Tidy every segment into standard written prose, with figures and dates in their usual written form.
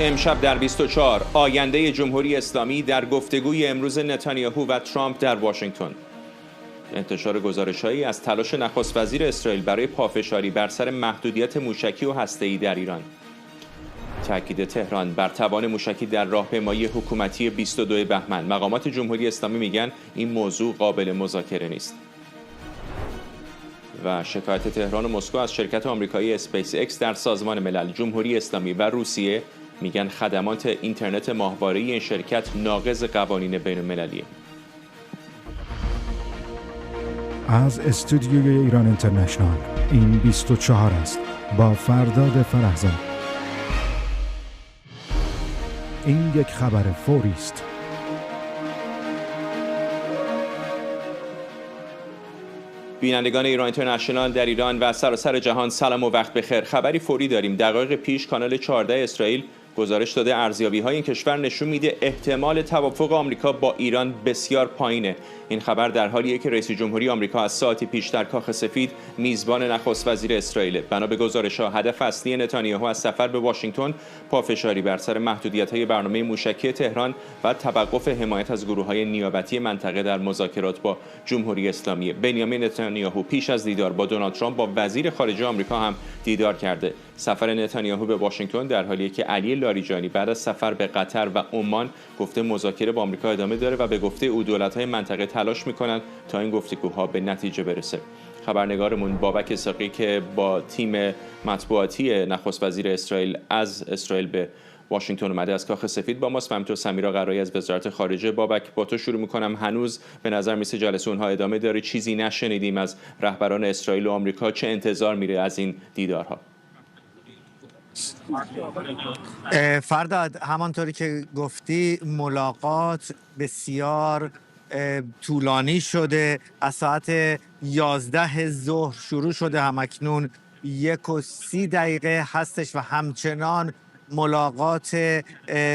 امشب در 24 آینده جمهوری اسلامی در گفتگوی امروز نتانیاهو و ترامپ در واشنگتن. انتشار گزارش‌هایی از تلاش نخست وزیر اسرائیل برای پافشاری بر سر محدودیت موشکی و هسته‌ای در ایران. تاکید تهران بر توان موشکی در راهپیمایی حکومتی 22 بهمن. مقامات جمهوری اسلامی میگن این موضوع قابل مذاکره نیست. و شکایت تهران و مسکو از شرکت آمریکایی اسپیس ایکس در سازمان ملل. جمهوری اسلامی و روسیه میگن خدمات اینترنت ماهواره‌ای این شرکت ناقض قوانین بین‌المللیه. از استودیوی ایران اینترنشنال این 24 است با فرداد فرهزاد. این یک خبر فوری است. بینندگان ایران اینترنشنال در ایران و سراسر جهان سلام و وقت بخیر. خبری فوری داریم. دقایق پیش کانال 14 اسرائیل گزارش داده ارزیابی‌های این کشور نشون میده احتمال توافق آمریکا با ایران بسیار پایینه. این خبر در حالیه که رئیس جمهوری آمریکا از ساعتی پیش در کاخ سفید میزبان نخست وزیر اسرائیل. بنا به گزارش‌ها هدف اصلی نتانیاهو از سفر به واشنگتن پافشاری بر سر محدودیت‌های برنامه موشکی تهران و توقف حمایت از گروه‌های نیابتی منطقه در مذاکرات با جمهوری اسلامی. بنیامین نتانیاهو پیش از دیدار با دونالد ترامپ با وزیر خارجه آمریکا هم دیدار کرده. سفر نتانیاهو به واشنگتن در حالیه که علی لاریجانی بعد از سفر به قطر و عمان گفته مذاکره با آمریکا ادامه داره و به گفته او دولت‌های منطقه تلاش می‌کنند تا این گفتگوها به نتیجه برسه. خبرنگارمون بابک اسحاقی که با تیم مطبوعاتی نخست وزیر اسرائیل از اسرائیل به واشنگتن اومده از کاخ سفید با ماست. همینطور سمیرا قرایی از وزارت خارجه. بابک با تو شروع می‌کنم. هنوز به نظر میسه جلسه اونها ادامه داره، چیزی نشنیدیم از رهبران اسرائیل و آمریکا. چه انتظار میره از این دیدارها؟ فرداد، همانطوری که گفتی ملاقات بسیار طولانی شده. از ساعت 11 ظهر شروع شده، همکنون 1:30 هستش و همچنان ملاقات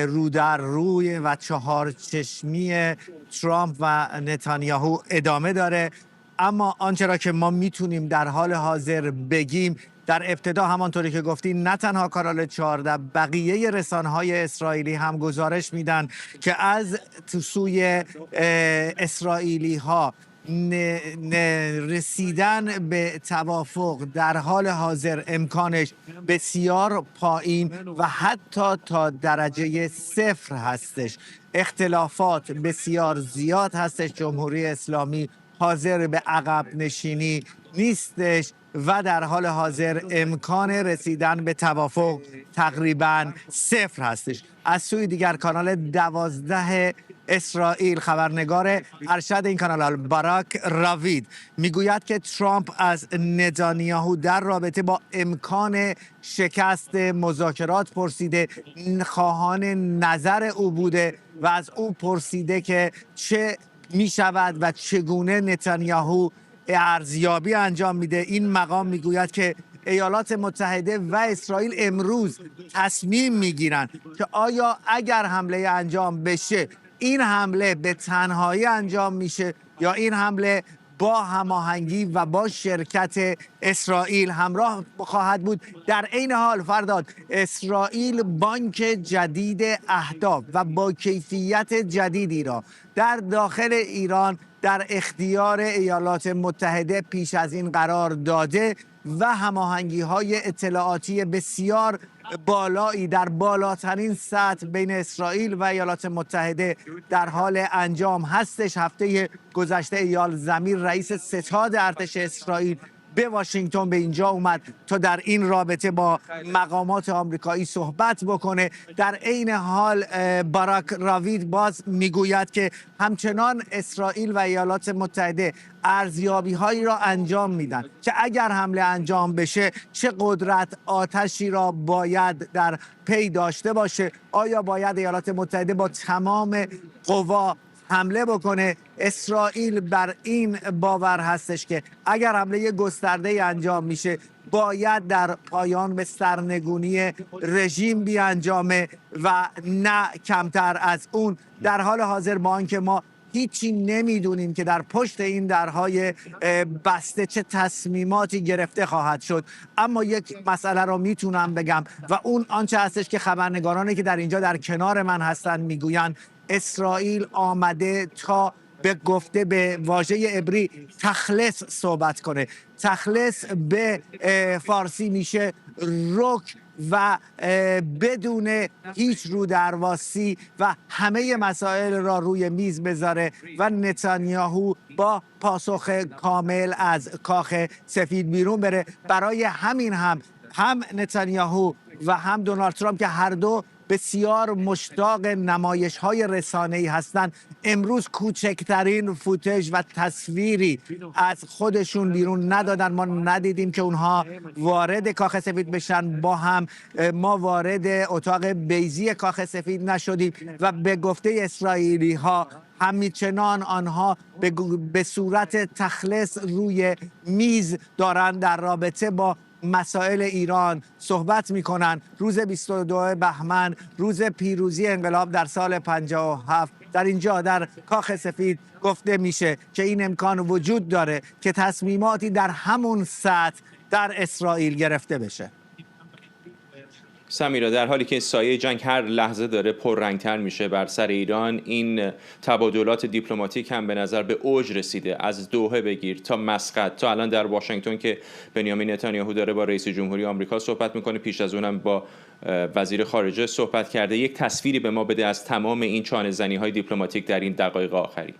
رو در روی و چهار چشمی ترامپ و نتانیاهو ادامه داره. اما آنچه را که ما میتونیم در حال حاضر بگیم، در ابتدا همانطوری که گفتی نه تنها کانال 14، بقیه رسانه‌های اسرائیلی هم گزارش میدن که از سوی اسرائیلی ها رسیدن به توافق در حال حاضر امکانش بسیار پایین و حتی تا درجه 0 هستش. اختلافات بسیار زیاد هستش. جمهوری اسلامی حاضر به عقب نشینی نیستش و در حال حاضر امکان رسیدن به توافق تقریباً 0 هستش. از سوی دیگر کانال 12 اسرائیل خبرنگار ارشد این کانال باراک راوید میگوید که ترامپ از نتانیاهو در رابطه با امکان شکست مذاکرات پرسیده، خواهان نظر او بوده و از او پرسیده که چه می شود و چگونه نتانیاهو ارزیابی انجام میده. این مقام میگوید که ایالات متحده و اسرائیل امروز تصمیم میگیرن که آیا اگر حمله انجام بشه این حمله به تنهایی انجام میشه یا این حمله با هماهنگی و با شرکت اسرائیل همراه خواهد بود. در عین حال فرداد، اسرائیل بانک جدید اهداف و با کیفیت جدیدی را در داخل ایران در اختیار ایالات متحده پیش از این قرار داده و هماهنگی‌های اطلاعاتی بسیار بالایی در بالاترین سطح بین اسرائیل و ایالات متحده در حال انجام هستش. هفته گذشته ایال زمیر رئیس ستاد ارتش اسرائیل به واشنگتن به اینجا اومد تا در این رابطه با مقامات آمریکایی صحبت بکنه. در عین حال باراک راوید باز میگوید که همچنان اسرائیل و ایالات متحده ارزیابی هایی را انجام میدن که اگر حمله انجام بشه چه قدرت آتشی را باید در پی داشته باشه. آیا باید ایالات متحده با تمام قوا حمله بکنه؟ اسرائیل بر این باور هستش که اگر حمله گسترده انجام میشه باید در پایان به سرنگونی رژیم بیانجامه و نه کمتر از اون. در حال حاضر با آنکه ما هیچی نمیدونیم که در پشت این درهای بسته چه تصمیماتی گرفته خواهد شد. اما یک مسئله رو میتونم بگم و اون آنچه هستش که خبرنگارانی که در اینجا در کنار من هستن میگویند، اسرائیل آمده تا به گفته به واژه عبری تخلص صحبت کنه. تخلص به فارسی میشه رک و بدون هیچ رو درواسی و همه مسائل را روی میز بذاره و نتانیاهو با پاسخ کامل از کاخ سفید بیرون بره. برای همین هم نتانیاهو و هم دونالد ترامپ که هر دو بسیار مشتاق نمایش‌های رسانه‌ای هستند، امروز کوچکترین فوتج و تصویری از خودشون بیرون ندادن. ما ندیدیم که اونها وارد کاخ سفید بشن، با هم ما وارد اتاق بیضی کاخ سفید نشدیم و به گفته اسرائیلی ها همچنان آنها به صورت تخلص روی میز دارند در رابطه با مسائل ایران صحبت میکنن. روز 22 بهمن، روز پیروزی انقلاب در سال 57، در اینجا در کاخ سفید گفته میشه که این امکان وجود داره که تصمیماتی در همون سطح در اسرائیل گرفته بشه. سمیرا، در حالی که سایه جنگ هر لحظه داره پررنگتر میشه بر سر ایران، این تبادلات دیپلماتیک هم به نظر به اوج رسیده. از دوحه بگیر تا مسقط تا الان در واشنگتن که بنیامین نتانیاهو داره با رئیس جمهوری آمریکا صحبت میکنه، پیش از اونم با وزیر خارجه صحبت کرده. یک تصویری به ما بده از تمام این چانه زنی های دیپلماتیک در این دقایق آخری.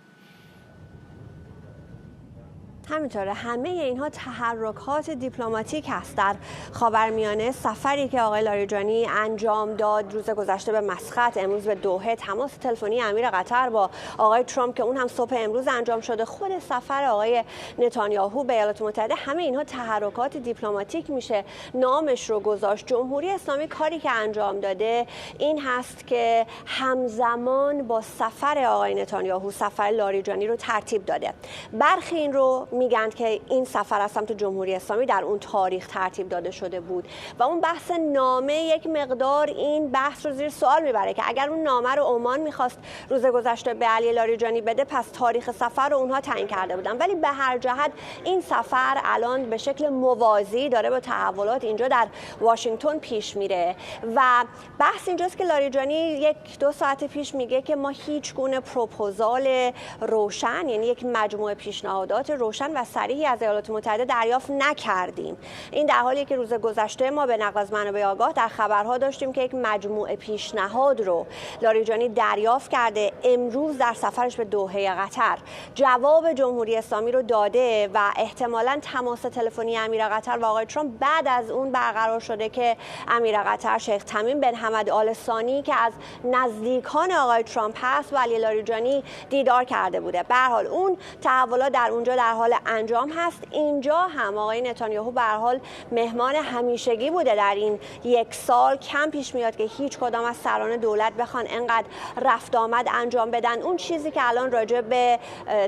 همینطوره، همه اینها تحرکات دیپلماتیک هست در خاورمیانه. سفری که آقای لاریجانی انجام داد روز گذشته به مسقط، امروز به دوحه، تماس تلفنی امیر قطر با آقای ترامپ که اون هم صبح امروز انجام شده، خود سفر آقای نتانیاهو به ایالات متحده، همه اینها تحرکات دیپلماتیک میشه نامش رو گذاشت. جمهوری اسلامی کاری که انجام داده این هست که همزمان با سفر آقای نتانیاهو سفر لاریجانی رو ترتیب داده. برخی این رو میگن که این سفر از سمت جمهوری اسلامی در اون تاریخ ترتیب داده شده بود و اون بحث نامه یک مقدار این بحث رو زیر سوال میبره که اگر اون نامه رو عمان میخواست روز گذشته به علی لاریجانی بده، پس تاریخ سفر رو اونها تعیین کرده بودن. ولی به هر جهت این سفر الان به شکل موازی داره با تحولات اینجا در واشنگتن پیش میره و بحث اینجاست که لاریجانی 1-2 ساعت پیش میگه که ما هیچ گونه پروپوزال روشن، یعنی یک مجموعه پیشنهادات روشن و صریحی از ایالات متحده دریافت نکردیم. این در حالیه که روز گذشته ما به نقل از منابع آگاه در خبرها داشتیم که یک مجموعه پیشنهاد رو لاریجانی دریافت کرده. امروز در سفرش به دوحه قطر جواب جمهوری اسلامی رو داده و احتمالاً تماس تلفنی امیر قطر و آقای ترامپ بعد از اون برقرار شده که امیر قطر شیخ تمیم بن حمد آل ثانی که از نزدیکان آقای ترامپ هست و علی لاریجانی دیدار کرده بوده. به هر حال اون تحولات در اونجا در حال انجام هست. اینجا هم آقای نتانیاهو به هر حال مهمان همیشگی بوده در این 1 سال. کم پیش میاد که هیچ کدام از سران دولت بخوان انقدر رفت آمد انجام بدن. اون چیزی که الان راجع به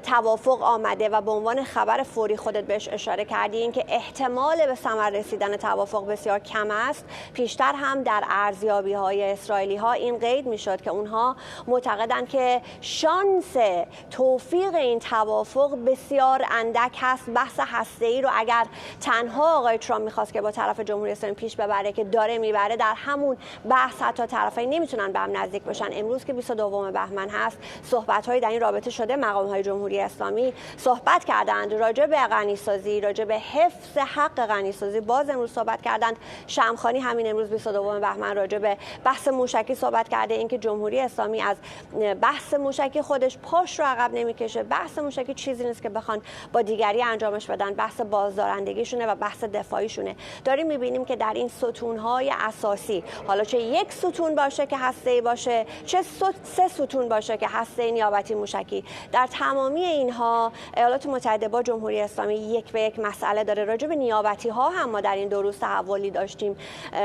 توافق آمده و به عنوان خبر فوری خودت بهش اشاره کردی، این که احتمال به ثمر رسیدن توافق بسیار کم است. پیشتر هم در ارزیابی های اسرائیلی ها این قید میشد که اونها معتقدند که شانس توفیق این توافق بسیار اندک هست. بحث هسته‌ای رو اگر تنها آقای ترامپ می‌خواست که با طرف جمهوری اسلامی پیش ببره که داره میبره، در همون بحث حتی طرفین نمیتونن به هم نزدیک بشن. امروز که 22 بهمن هست، صحبت‌های در این رابطه شده. مقام‌های جمهوری اسلامی صحبت کردند راجع به غنی‌سازی، راجع به حفظ حق غنی‌سازی. باز امروز صحبت کردند. شمخانی همین امروز 22 بهمن راجع به بحث موشکی صحبت کرده، اینکه جمهوری اسلامی از بحث موشکی خودش پاش رو عقب نمی‌کشه. بحث موشکی چیزی نیست که بخوان با دیگری انجامش بدن. بحث بازدارندگیشونه و بحث دفاعیشونه. داریم می‌بینیم که در این ستون‌های اساسی، حالا چه یک ستون باشه که هسته‌ای باشه، چه 3 ستون باشه که هسته نیابتی موشکی، در تمامی اینها ایالات متحده با جمهوری اسلامی 1 به 1 مسئله داره. راجع به نیابتی‌ها هم ما در این 2 روز تحولی داشتیم.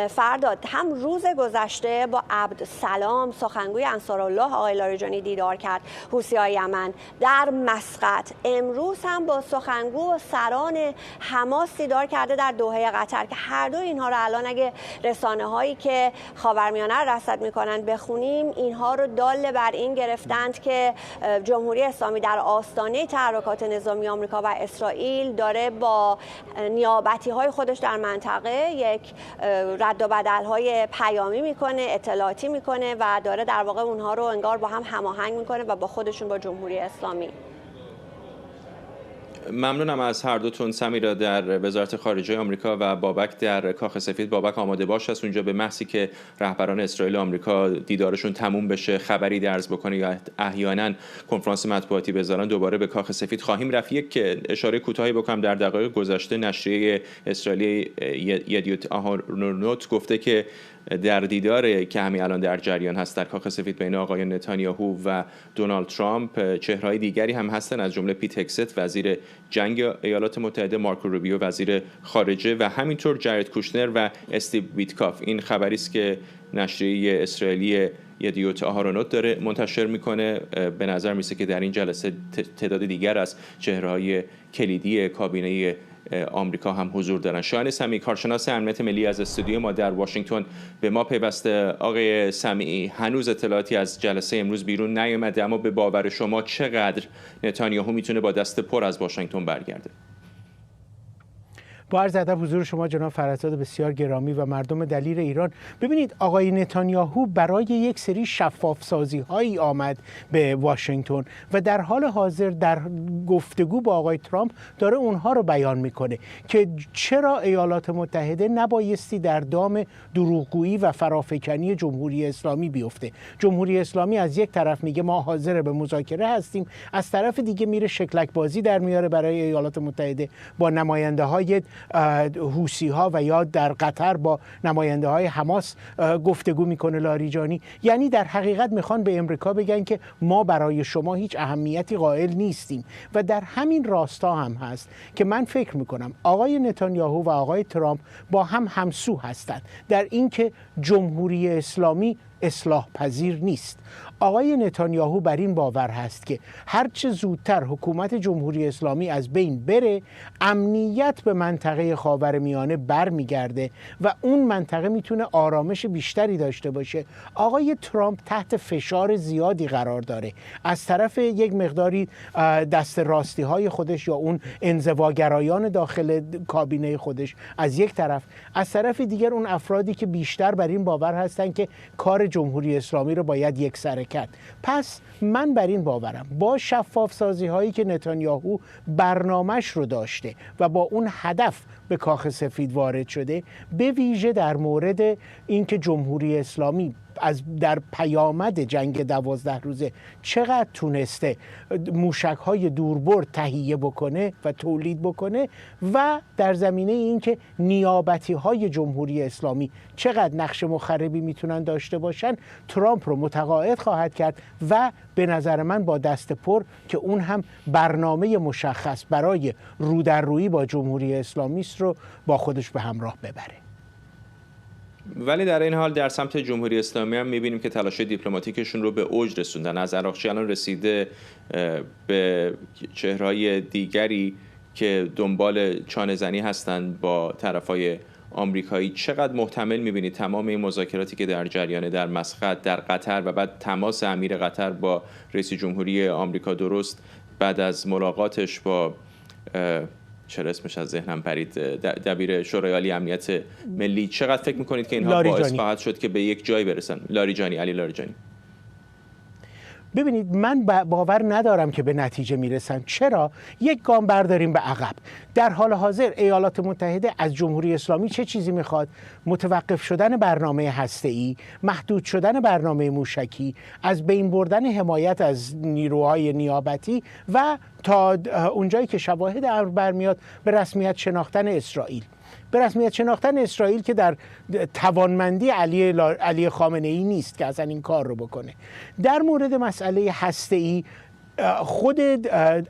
فرداد هم روز گذشته با عبدالسلام سخنگوی انصارالله آقای لاریجانی دیدار کرد، حوثی‌های یمن در مسقط. امروز هم با سخنگو و سران حماس دیدار کرده در دوحه قطر که هر دو اینها رو الان اگه رسانه‌هایی که خاورمیانه رو رصد می‌کنن بخونیم، اینها رو دال بر این گرفتند که جمهوری اسلامی در آستانه تحرکات نظامی آمریکا و اسرائیل داره با نیابتی‌های خودش در منطقه یک رد و بدل‌های پیامی میکنه، اطلاعاتی میکنه و داره در واقع اونها رو انگار با هم هماهنگ میکنه و با خودشون با جمهوری اسلامی. ممنونم از هر دوتون. سمیرا در وزارت خارجه آمریکا و بابک در کاخ سفید. بابک آماده باش است اونجا به محضی که رهبران اسرائیل و آمریکا دیدارشون تموم بشه خبری درز بکنه یا احیانا کنفرانس مطبوعاتی بذارن دوباره به کاخ سفید خواهیم رفت. یک اشاره کوتاهی بکنم، در دقایق گذشته نشریه اسرائیلی یدیوت آهارونوت گفته که در دیدار که همین الان در جریان هست در کاخ سفید بین آقای نتانیاهو و دونالد ترامپ، چهره‌های دیگری هم هستن از جمله پیت هگست وزیر جنگ ایالات متحده، مارکو روبیو وزیر خارجه و همینطور جارد کوشنر و استیو ویتکاف. این خبری است که نشریه اسرائیلی یدیوت آهارونوت داره منتشر میکنه. به نظر میسه که در این جلسه تعداد دیگر از چهره‌های کلیدی کابینه آمریکا هم حضور دارن. شاهین سمیعی، کارشناس امنیت ملی از استودیو ما در واشنگتن به ما پیوسته. آقای سمیعی، هنوز اطلاعاتی از جلسه امروز بیرون نیامده، اما به باور شما چقدر نتانیاهو میتونه با دست پر از واشنگتن برگرده؟ با عرض ادب حضور شما جناب فرزاد بسیار گرامی و مردم دلیر ایران، ببینید آقای نتانیاهو برای یک سری شفاف سازی هایی آمد به واشنگتن و در حال حاضر در گفتگو با آقای ترامپ داره اونها رو بیان میکنه که چرا ایالات متحده نبایستی در دام دروغگویی و فرافکنی جمهوری اسلامی بیفته. جمهوری اسلامی از یک طرف میگه ما حاضر به مذاکره هستیم، از طرف دیگه میره شکلک بازی در میاره برای ایالات متحده با نماینده های حوثی ها و یا در قطر با نماینده های حماس گفتگو میکنه لاریجانی. یعنی در حقیقت میخوان به امریکا بگن که ما برای شما هیچ اهمیتی قائل نیستیم و در همین راستا هم هست که من فکر میکنم آقای نتانیاهو و آقای ترامپ با هم همسو هستند در اینکه جمهوری اسلامی اصلاح پذیر نیست. آقای نتانیاهو بر این باور هست که هرچه زودتر حکومت جمهوری اسلامی از بین بره، امنیت به منطقه خاورمیانه برمیگرده و اون منطقه میتونه آرامش بیشتری داشته باشه. آقای ترامپ تحت فشار زیادی قرار داره، از طرف یک مقداری دست راستی های خودش یا اون انزواگرایان داخل کابینه خودش از یک طرف، از طرف دیگر اون افرادی که بیشتر بر این باور هستن که کار جمهوری اسلامی رو باید یکسره کرد. پس من بر این باورم با شفاف سازی هایی که نتانیاهو برنامه‌اش رو داشته و با اون هدف به کاخ سفید وارد شده، به ویژه در مورد اینکه جمهوری اسلامی در پیامد جنگ 12 روزه چقدر تونسته موشک‌های دوربرد تهیه بکنه و تولید بکنه و در زمینه اینکه نیابتی‌های جمهوری اسلامی چقدر نقش مخربی میتونن داشته باشن، ترامپ رو متقاعد خواهد کرد و به نظر من با دست پر که اون هم برنامه مشخص برای رودررویی با جمهوری اسلامی است رو با خودش به همراه ببره. ولی در این حال در سمت جمهوری اسلامی هم می‌بینیم که تلاش دیپلماتیکشون رو به اوج رسوندن. از عراقچی الان رسیده به چهره‌های دیگری که دنبال چانه‌زنی هستند با طرفای آمریکایی. چقدر محتمل می‌بینید تمام این مذاکراتی که در جریان در مسقط، در قطر و بعد تماس امیر قطر با رئیس جمهوری آمریکا درست بعد از ملاقاتش با چرا اسمش از ذهنم پرید، دبیر شورای عالی امنیت ملی، چقدر فکر میکنید که اینها باعث خواهد شد که به یک جای برسن؟ علی لاریجانی. ببینید من باور ندارم که به نتیجه میرسن. چرا؟ یک گام برداریم به عقب. در حال حاضر ایالات متحده از جمهوری اسلامی چه چیزی میخواد؟ متوقف شدن برنامه هسته‌ای، محدود شدن برنامه موشکی، از بین بردن حمایت از نیروهای نیابتی و تا اونجایی که شواهد امر برمیاد به رسمیت شناختن اسرائیل. به رسمیت شناختن اسرائیل که در توانمندی علی خامنه‌ای نیست که اصلا این کار رو بکنه. در مورد مسئله هسته‌ای خود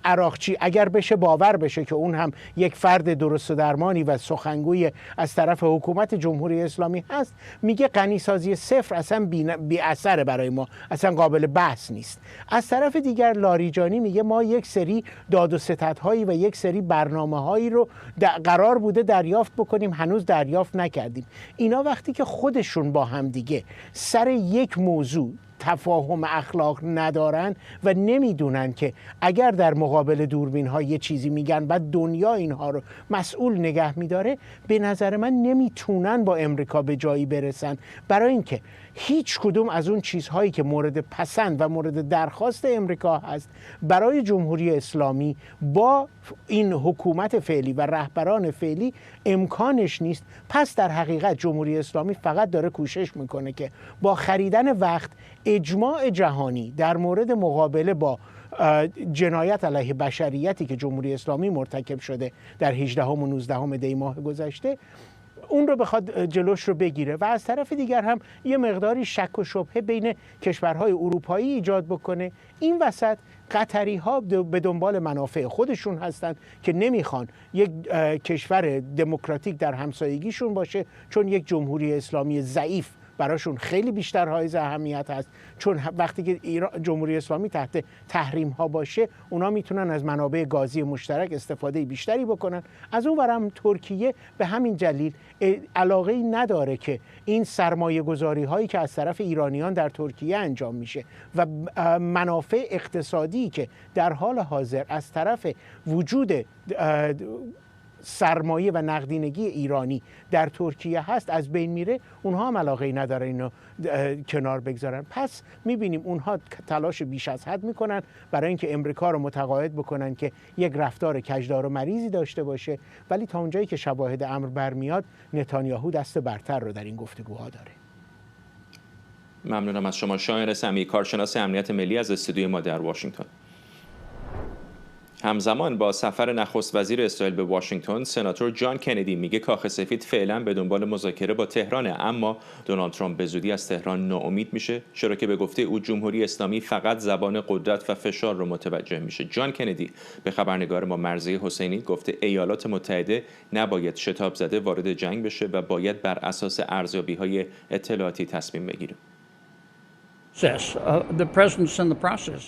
عراقچی اگر بشه باور بشه که اون هم یک فرد درست و درمانی و سخنگوی از طرف حکومت جمهوری اسلامی هست، میگه غنیسازی صفر اصلا بی اثره برای ما، اصلا قابل بحث نیست. از طرف دیگر لاریجانی میگه ما یک سری داد و ستدهایی و یک سری برنامه‌هایی رو قرار بوده دریافت بکنیم، هنوز دریافت نکردیم. اینا وقتی که خودشون با هم دیگه سر یک موضوع تفاهم اخلاق ندارن و نمیدونن که اگر در مقابل دوربین ها یه چیزی میگن و دنیا اینها رو مسئول نگه میداره، به نظر من نمیتونن با امریکا به جایی برسن، برای اینکه هیچ کدوم از اون چیزهایی که مورد پسند و مورد درخواست امریکا هست برای جمهوری اسلامی با این حکومت فعلی و رهبران فعلی امکانش نیست. پس در حقیقت جمهوری اسلامی فقط داره کوشش میکنه که با خریدن وقت اجماع جهانی در مورد مقابله با جنایت علیه بشریتی که جمهوری اسلامی مرتکب شده در 18 و 19 دی ماه گذشته، اون رو بخواد جلوش رو بگیره و از طرف دیگر هم یه مقداری شک و شبهه بین کشورهای اروپایی ایجاد بکنه. این وسط قطری ها به دنبال منافع خودشون هستند که نمیخوان یک کشور دموکراتیک در همسایگیشون باشه، چون یک جمهوری اسلامی ضعیف براشون خیلی بیشتر حائز اهمیت هست، چون وقتی که جمهوری اسلامی تحت تحریم ها باشه اونا میتونن از منابع گازی مشترک استفاده بیشتری بکنن. از اون ورم ترکیه به همین دلیل علاقه‌ای نداره که این سرمایه گذاری هایی که از طرف ایرانیان در ترکیه انجام میشه و منافع اقتصادی که در حال حاضر از طرف وجود سرمایه و نقدینگی ایرانی در ترکیه هست از بین میره، اونها هم علاقه‌ای نداره اینو کنار بگذارن. پس میبینیم اونها تلاش بیش از حد میکنن برای اینکه امریکا رو متقاعد بکنن که یک رفتار کجدار و مریضی داشته باشه، ولی تا اونجایی که شواهد امر برمیاد نتانیاهو دست برتر رو در این گفتگوها داره. ممنونم از شما شاهین سمی، کارشناس امنیت ملی از استودیوی ما در واشنگتن. همزمان با سفر نخست وزیر اسرائیل به واشنگتن، سناتور جان کندی میگه کاخ سفید فعلا به دنبال مذاکره با تهرانه، اما دونالد ترامپ به زودی از تهران ناامید میشه، چرا که به گفته او جمهوری اسلامی فقط زبان قدرت و فشار رو متوجه میشه. جان کندی به خبرنگار ما مرضیه حسینی گفته ایالات متحده نباید شتاب زده وارد جنگ بشه و باید بر اساس ارزیابی‌های اطلاعاتی تصمیم بگیره.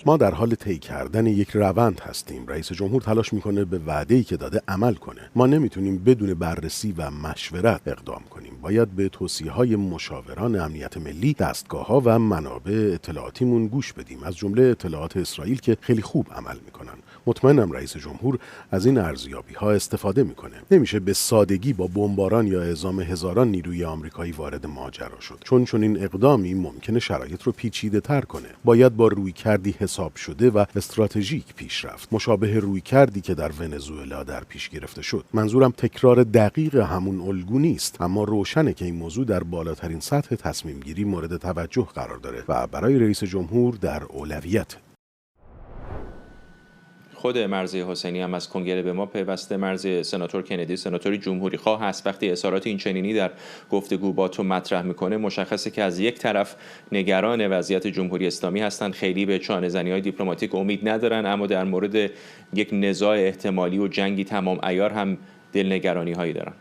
ما در حال طی کردن یک روند هستیم. رئیس جمهور تلاش میکنه به وعده‌ای که داده عمل کنه. ما نمیتونیم بدون بررسی و مشورت اقدام کنیم. باید به توصیه‌های مشاوران امنیت ملی، دستگاه‌ها و منابع اطلاعاتیمون گوش بدیم، از جمله اطلاعات اسرائیل که خیلی خوب عمل میکنن. مطمئنم رئیس جمهور از این ارزیابی‌ها استفاده میکنه. نمیشه به سادگی با بمباران یا اعزام هزاران نیروی آمریکایی وارد ماجرا شد، چون این اقدامی ممکنه شرایط رو پیچیده‌تر کنه. باید با رویکردی حساب شده و استراتژیک پیش رفت، مشابه رویکردی که در ونزوئلا در پیش گرفته شد. منظورم تکرار دقیق همون الگو نیست، اما روشنه که این موضوع در بالاترین سطح تصمیم گیری مورد توجه قرار داره و برای رئیس جمهور در اولویت. خود مرضیه حسینی هم از کنگره به ما پیوسته. مرضیه، سناتور کندی سناتوری جمهوری خواه هست، وقتی اظهارات این چنینی در گفتگو با تو مطرح میکنه مشخصه که از یک طرف نگران وضعیت جمهوری اسلامی هستند، خیلی به چانه‌زنی‌های دیپلماتیک امید ندارن، اما در مورد یک نزاع احتمالی و جنگی تمام عیار هم دلنگرانی‌هایی دارن.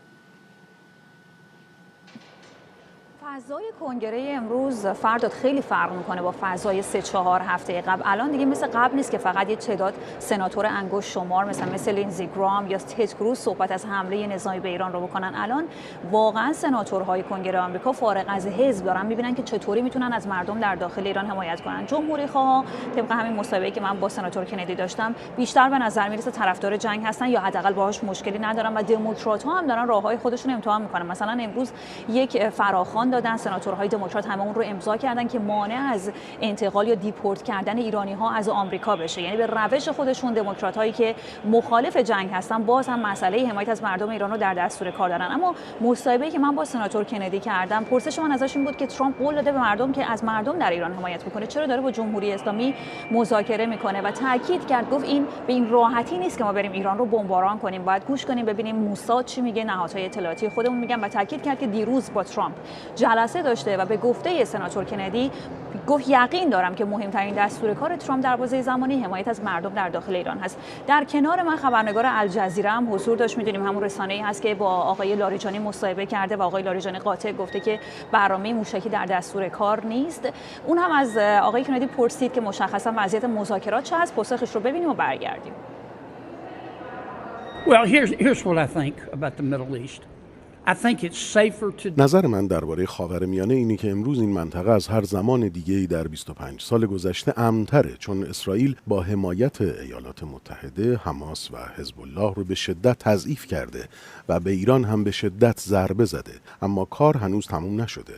فضای کنگره امروز فرداد خیلی فرق میکنه با فضای 3-4 هفته قبل. الان دیگه مثل قبل نیست که فقط یه تعداد سناتور انگشت شمار مثل لینزی گرام یا تد کروز صحبت از حمله نظامی به ایران رو بکنن. الان واقعا سناتورهای کنگره آمریکا فارغ از حزب دارن میبینن که چطوری میتونن از مردم در داخل ایران حمایت کنن. جمهوری خواه طبق همین مسابقه‌ای که من با سناتور کندی داشتم بیشتر به نظر میرسه طرفدار جنگ هستن یا حداقل باهاش مشکلی ندارن و دموکرات‌ها هم دارن راههای خودشون امتحان میکنن. مثلا امروز یک فراخوان دادن، سناتورهای دموکرات همه اون رو امضا کردن که مانع از انتقال یا دیپورت کردن ایرانی‌ها از آمریکا بشه، یعنی به روش خودشون دموکرات‌هایی که مخالف جنگ هستن باز هم مسئله حمایت از مردم ایران رو در دستور کار دارن. اما مصاحبه‌ای که من با سناتور کندی کردم، پرسش من ازش این بود که ترامپ قول داده به مردم که از مردم در ایران حمایت میکنه، چرا داره با جمهوری اسلامی مذاکره میکنه؟ و تاکید کرد، گفت این به این راحتی نیست که ما بریم ایران رو بمباران کنیم، باید گوش کنیم ببینیم موساد چی میگه، نهادهای اطلاعاتی خودمون میگن. و تاکید کرد که دیروز با ترامپ جلسه داشته و به گفته سناتور کندی گفت یقین دارم که مهمترین دستور کار ترامپ در بازه زمانی حمایت از مردم در داخل ایران هست. در کنار من خبرنگار الجزیره هم حضور داشت. می‌دونیم همون رسانه‌ای هست که با آقای لاریجانی مصاحبه کرده و آقای لاریجانی قاطع گفته که برنامه موشکی در دستور کار نیست. اون هم از آقای کندی پرسید که مشخصا وضعیت مذاکرات چه است. پاسخش رو ببینیم و برگردیم. Well, here's what I think about the Middle East. نظر من درباره خاورمیانه اینه که امروز این منطقه از هر زمان دیگه‌ای در 25 سال گذشته امن‌تره، چون اسرائیل با حمایت ایالات متحده حماس و حزب الله رو به شدت تضعیف کرده و به ایران هم به شدت ضربه زده، اما کار هنوز تموم نشده.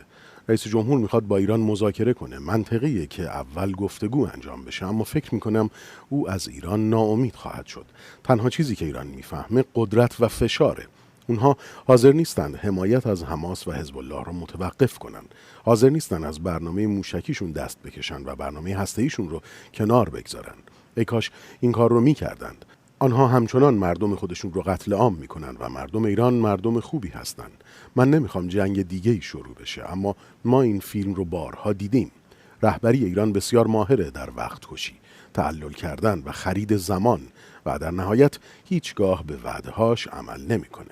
رئیس جمهور میخواد با ایران مذاکره کنه. منطقیه که اول گفتگو انجام بشه، اما فکر میکنم او از ایران ناامید خواهد شد. تنها چیزی که ایران میفهمه قدرت و فشاره. اونها حاضر نیستند حمایت از حماس و حزب الله را متوقف کنند. حاضر نیستند از برنامه موشکیشون دست بکشن و برنامه هسته‌ایشون رو کنار بگذارن. ای کاش این کار رو میکردند. آنها همچنان مردم خودشون رو قتل عام میکنن و مردم ایران مردم خوبی هستن. من نمیخوام جنگ دیگه‌ای شروع بشه، اما ما این فیلم رو بارها دیدیم. رهبری ایران بسیار ماهره در وقت کشی، تعلل کردن و خرید زمان و در نهایت هیچگاه به وعده‌هاش عمل نمیکنه.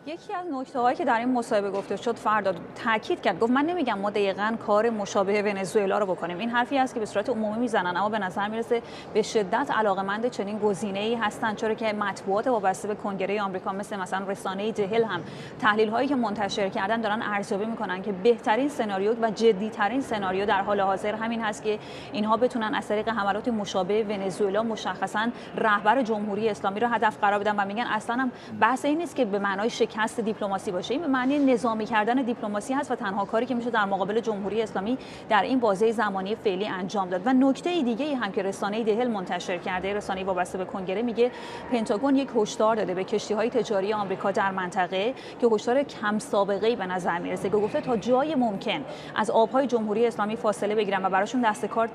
یکی از نکته‌هایی که در این مصاحبه گفته شد فرداد تاکید کرد، گفت من نمیگم ما دقیقاً کار مشابه ونزوئلا رو بکنیم. این حرفی است که به صورت عمومی میزنن، اما به نظر میرسه به شدت علاقه‌مند چنین گزینه‌ای هستن، چرا که مطبوعات وابسته به کنگره آمریکا مثلا رسانه دهل هم تحلیل‌هایی که منتشر کردن دارن ارزیابی میکنن که بهترین سناریو و جدی‌ترین سناریو در حال حاضر همین هست که اینها بتونن از طریق حملات مشابه ونزوئلا مشخصاً رهبر جمهوری اسلامی رو هدف قرار بدن و میگن اصلاً هم بحث این نیست که به معنای شکست دیپلماسی باشه، این به معنی نظامی کردن دیپلماسی هست و تنها کاری که میشه در مقابل جمهوری اسلامی در این بازه زمانی فعلی انجام داد. و نکته دیگه‌ای هم که رسانه دهل منتشر کرده، رسانه وابسته به کنگره، میگه پنتاگون یک هشدار داده به کشتی‌های تجاری آمریکا در منطقه که هشدار کم سابقه‌ای به نظر میرسه که گفته تا جای ممکن از آب‌های جمهوری اسلامی فاصله بگیرن و براشون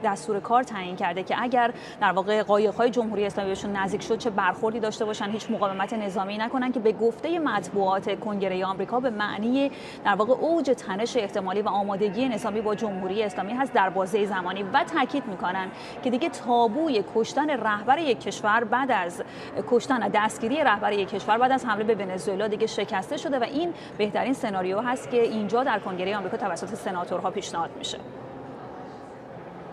دستور کار تعیین کرده که اگر در واقع قایق‌های جمهوری اسلامی بهشون نزدیک شد چه برخوردی داشته باشن، هیچ مقاومت نظامی نکنن، که به گفته مطبوعات کنگره آمریکا به معنی در واقع اوج تنش احتمالی و آمادگی نظامی با جمهوری اسلامی هست در بازه زمانی. و تاکید میکنن که دیگه تابوی کشتن رهبر یک کشور بعد از کشتن دستگیری رهبر یک کشور بعد از حمله به ونزوئلا دیگه شکسته شده و این بهترین سناریو هست که اینجا در کنگره آمریکا توسط سناتورها پیشنهاد میشه.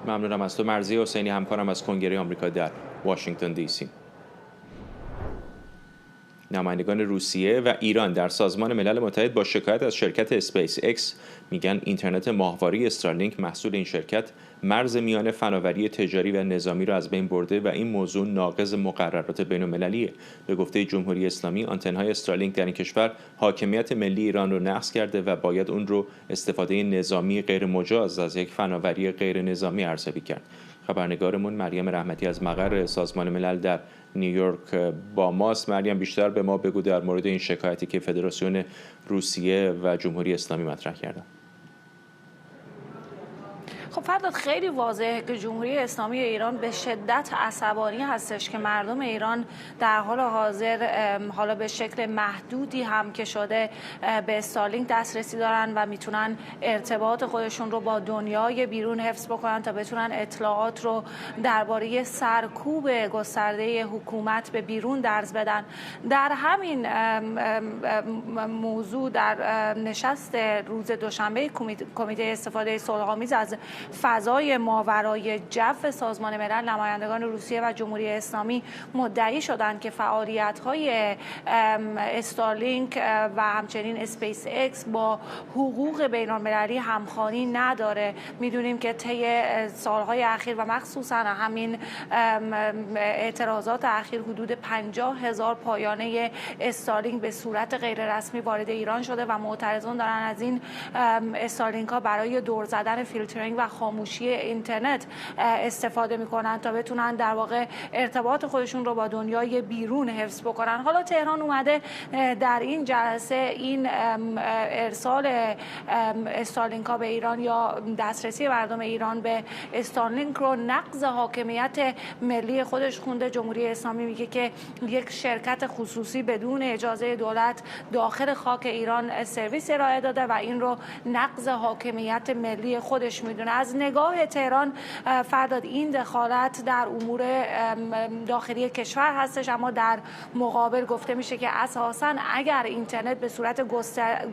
ممنونم از تو مرضیه حسینی، همکارم از کنگره آمریکا در واشنگتن دی سی. نمایندگان روسیه و ایران در سازمان ملل متحد با شکایت از شرکت اسپیس اکس میگن اینترنت ماهواره استارلینک محصول این شرکت مرز میان فناوری تجاری و نظامی را از بین برده و این موضوع ناقض مقررات بین‌المللیه. به گفته جمهوری اسلامی آنتن‌های استارلینک در این کشور حاکمیت ملی ایران رو نقض کرده و باید اون رو استفاده نظامی غیر مجاز از یک فناوری غیر نظامی ارزیابی کرد. خبرنگارمون مریم رحمتی از مقر سازمان ملل در نیویورک با ماست. مریم، بیشتر به ما بگو در مورد این شکایتی که فدراسیون روسیه و جمهوری اسلامی مطرح کردن. خب فرداد، خیلی واضحه که جمهوری اسلامی ایران به شدت عصبانی هستش که مردم ایران در حال حاضر حالا به شکل محدودی هم که شده به استارلینک دسترسی دارن و میتونن ارتباط خودشون رو با دنیای بیرون حفظ بکنن تا بتونن اطلاعات رو درباره سرکوب گسترده حکومت به بیرون درز بدن. در همین موضوع در نشست روز دوشنبه کمیته استفاده صلح‌آمیز از فضای ماورای جو سازمان ملل، نمایندگان روسیه و جمهوری اسلامی مدعی شدند که فعالیت‌های استارلینک و همچنین اسپیس اکس با حقوق بین‌المللی همخوانی نداره. میدونیم که طی سالهای اخیر و مخصوصا همین اعتراضات اخیر حدود 50,000 پایانه استارلینک به صورت غیررسمی وارد ایران شده و معترضان دارن از این استارلینک ها برای دور زدن فیلترینگ و خاموشی اینترنت استفاده میکنن تا بتونن در واقع ارتباط خودشون رو با دنیای بیرون حفظ بکنن. حالا تهران اومده در این جلسه این ارسال استارلینک ها به ایران یا دسترسی مردم ایران به استارلینک رو نقض حاکمیت ملی خودش خونده. جمهوری اسلامی میگه که یک شرکت خصوصی بدون اجازه دولت داخل خاک ایران سرویس ارائه داده و این رو نقض حاکمیت ملی خودش میدونه. از نگاه تهران فرداد این دخالت در امور داخلی کشور هستش، اما در مقابل گفته میشه که اساساً اگر اینترنت به صورت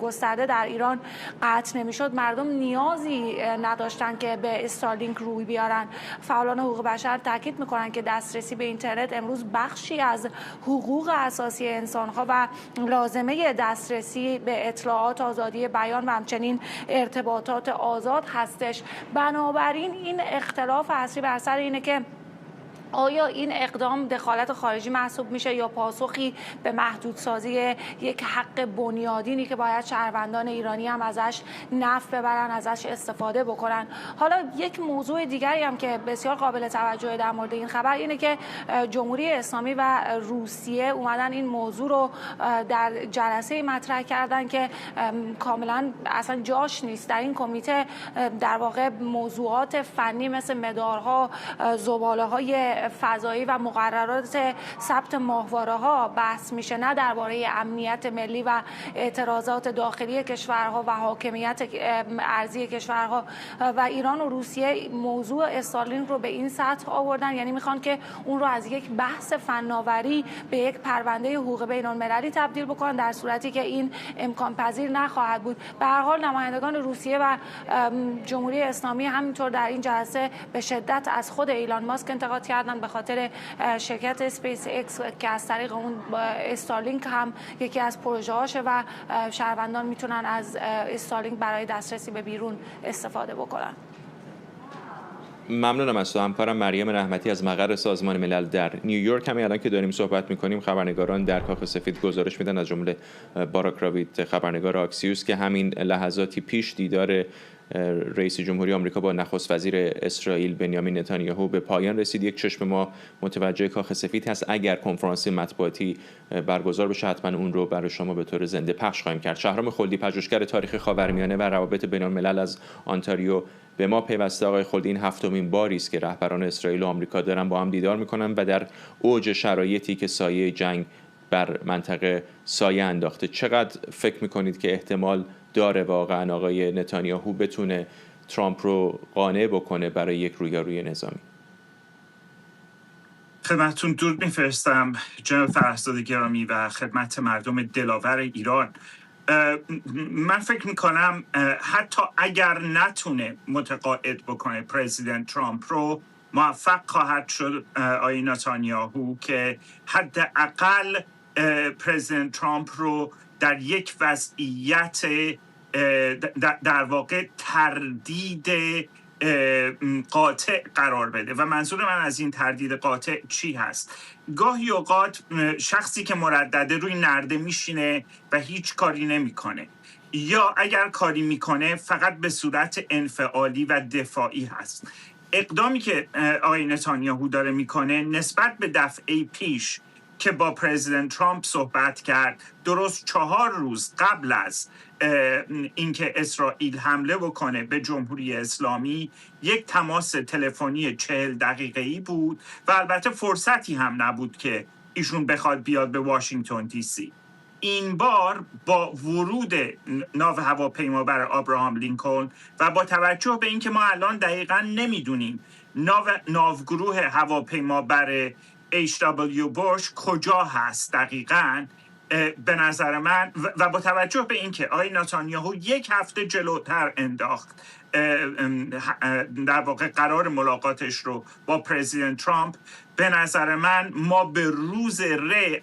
گسترده در ایران قطع نمیشد مردم نیازی نداشتن که به استارلینک روی بیارن. فعالان حقوق بشر تاکید میکنن که دسترسی به اینترنت امروز بخشی از حقوق اساسی انسانها و لازمه دسترسی به اطلاعات، آزادی بیان و همچنین ارتباطات آزاد هستش. بنابراین این اختلاف اصلی بر سر اینه که آیا این اقدام دخالت خارجی محسوب میشه یا پاسخی به محدودسازی یک حق بنیادینی که باید شهروندان ایرانی هم ازش نفع ببرن، ازش استفاده بکنن. حالا یک موضوع دیگری هم که بسیار قابل توجه در مورد این خبر اینه که جمهوری اسلامی و روسیه اومدن این موضوع رو در جلسه مطرح کردن که کاملا اصلا جاش نیست. در این کمیته در واقع موضوعات فنی مثل مدارها، زباله‌های فضایی و مقررات ثبت ماهواره‌ها بحث میشه، نه درباره امنیت ملی و اعتراضات داخلی کشورها و حاکمیت ارضی کشورها. و ایران و روسیه موضوع استارلینک رو به این سطح آوردن، یعنی میخوان که اون رو از یک بحث فناوری به یک پرونده حقوق بین‌المللی تبدیل بکنن، در صورتی که این امکان پذیر نخواهد بود. به هر حال نمایندگان روسیه و جمهوری اسلامی همینطور در این جلسه به شدت از خود ایلان ماسک انتقاد کردن به خاطر شرکت اسپیس ایکس که از طریق اون استارلینک هم یکی از پروژه هاشه و شهروندان میتونن از استارلینک برای دسترسی به بیرون استفاده بکنن. ممنونم از تو. همکارم مریم رحمتی از مقر سازمان ملل در نیویورک. همین الان که داریم صحبت میکنیم خبرنگاران در کاخ سفید گزارش میدن، از جمله باراک رابیت خبرنگار آکسیوس، که همین لحظاتی پیش دیدار رئیس جمهوری آمریکا با نخست وزیر اسرائیل بنیامین نتانیاهو به پایان رسید. یک چشم ما متوجه کاخ سفید هست. اگر کنفرانس مطبوعاتی برگزار بشه حتما اون رو برای شما به طور زنده پخش خواهیم کرد. شهرام خلدی، پژوهشگر تاریخ خاورمیانه و روابط بین‌الملل از آنتاریو، به ما پیوسته. آقای خلدی، این هفتمین باری است که رهبران اسرائیل و آمریکا دارن با هم دیدار میکنن و در اوج شرایطی که سایه جنگ بر منطقه سایه انداخته. چقدر فکر میکنید که احتمال داره واقعا آقای نتانیاهو بتونه ترامپ رو قانع بکنه برای یک رویارویی نظامی؟ خدمتتون درود میفرستم جناب فرهزاد گرامی و خدمت مردم دلاور ایران. من فکر میکنم حتی اگر نتونه متقاعد بکنه پرزیدنت ترامپ رو، موفق خواهد شد آقای نتانیاهو که حداقل پرزیدنت ترامپ رو در یک وضعیت در واقع تردید قاطع قرار بده. و منظور من از این تردید قاطع چی هست؟ گاهی اوقات شخصی که مردده روی نرده میشینه و هیچ کاری نمیکنه، یا اگر کاری میکنه فقط به صورت انفعالی و دفاعی هست. اقدامی که آقای نتانیاهو داره میکنه نسبت به دفعه پیش که با پرزیدنت ترامپ صحبت کرد، درست 4 روز قبل از اینکه اسرائیل حمله بکنه به جمهوری اسلامی، یک تماس تلفنی 40 دقیقه‌ای بود و البته فرصتی هم نبود که ایشون بخواد بیاد به واشنگتن دی سی. این بار با ورود ناو هواپیما بر آبراهام لینکلن و با توجه به اینکه ما الان دقیقاً نمیدونیم ناوگروه هواپیما بر H.W. بوش کجا هست دقیقاً، به نظر من و با توجه به اینکه آقای نتانیاهو 1 هفته جلوتر انداخت در واقع قرار ملاقاتش رو با پرزیدنت ترامپ، به نظر من ما به روز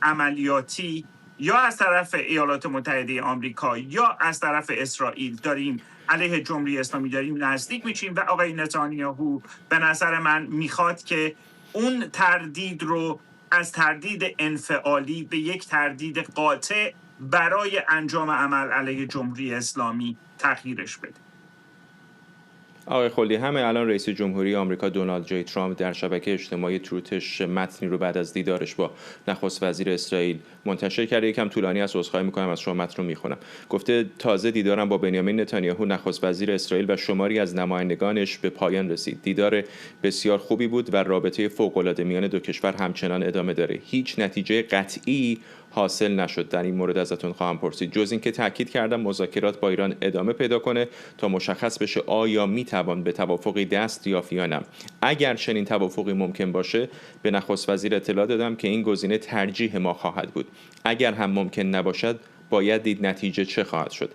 عملیاتی یا از طرف ایالات متحده آمریکا یا از طرف اسرائیل داریم علیه جمهوری اسلامی داریم نزدیک میشیم و آقای نتانیاهو به نظر من میخواد که اون تردید رو از تردید انفعالی به یک تردید قاطع برای انجام عمل علیه جمهوری اسلامی تغییرش بده. آقای خلدی، همه الان رئیس جمهوری آمریکا دونالد جی ترامپ در شبکه اجتماعی تروتش متنی رو بعد از دیدارش با نخست وزیر اسرائیل منتشر کرده. یکم طولانی است، عذرخواهی می‌کنم، از شما متن رو می‌خونم. گفته تازه دیدارم با بنیامین نتانیاهو نخست وزیر اسرائیل و شماری از نمایندگانش به پایان رسید. دیدار بسیار خوبی بود و رابطه فوق‌العاده میان دو کشور همچنان ادامه داره. هیچ نتیجه قطعی حاصل نشد. در این مورد ازتون خواهم پرسید، جز اینکه تاکید کردم مذاکرات با ایران ادامه پیدا کنه تا مشخص بشه آیا میتوان به توافقی دست یافت یا نه. اگر چنین توافقی ممکن باشه به نخست وزیر اطلاع دادم که این گزینه ترجیح ما خواهد بود. اگر هم ممکن نباشد باید دید نتیجه چه خواهد شد.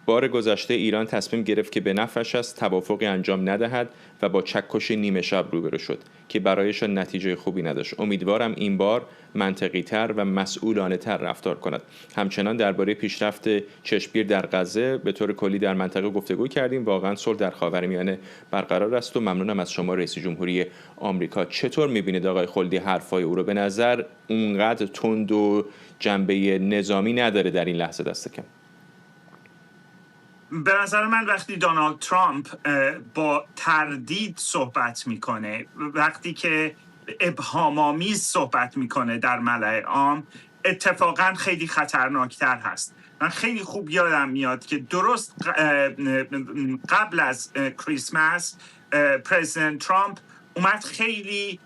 بار گذشته ایران تصمیم گرفت که به نفعش است توافقی انجام ندهد و با چکش نیمه شب روبرو شد که برایشان نتیجه خوبی نداشت. امیدوارم این بار منطقی تر و مسئولانه تر رفتار کند. همچنان درباره پیشرفت چشمگیر در غزه به طور کلی در منطقه گفتگو کردیم. واقعا صلح در خاورمیانه برقرار است و ممنونم از شما رئیس جمهوری آمریکا. چطور می‌بینید آقای خلدی حرفای او رو؟ به نظر اونقدر تند و جنبه نظامی نداره در این لحظه دست کم. به نظر من وقتی دونالد ترامپ با تردید صحبت میکنه، وقتی که ابهام‌آمیز صحبت میکنه در ملأ عام، اتفاقا خیلی خطرناکتر هست. من خیلی خوب یادم میاد که درست قبل از کریسمس پرزیدنت ترامپ اومد خیلی